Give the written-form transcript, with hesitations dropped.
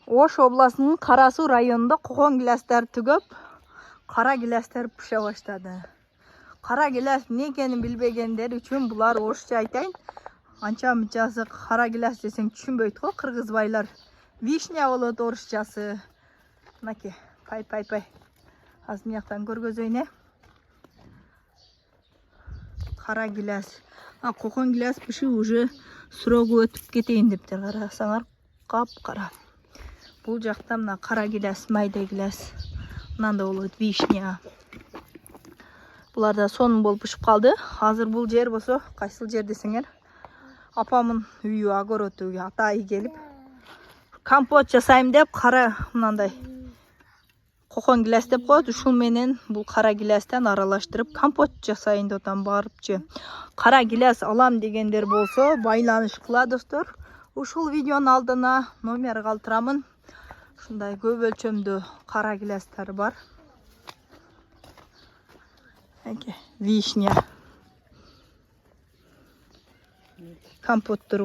Ош обласының Қарасу районында қоқон гиластар түгіп, қара гиластар піше баштады. Қара гилас не екенін білбегендер үшін бұлар орысша айтайын. Анча-мынчасы қара гилас десең түсінбейді ғой, қырғызбайлар. Вишня болады орысшасы. Мынакей, пай. Аз мияқтан көргөзөйне. Қара гилас. Қоқон гилас піші уже срогы өтіп кетейін дептер. Қарасаңар қап-қара. Бұл жақта мына қара гилас, майда гилас. Мынанда болады вишня. Бұларда соның болып пішіп қалды. Азыр бұл жер болса, қайсыл жер десеңер. Апамын үйі огородыға атайы келіп. Компот жасайым деп, қара мынандай қоқон гилас деп қойды. Ушул менен бұл қара гиластан аралаштырып компот жасайын дотан барып же. Қара гилас алам дегендер болса, байланыш қыла достор. Ушул видеонун алдына номер калтырамын. Шундай көп өлчөмдө қара гиластар бар. Вишня. Компоттор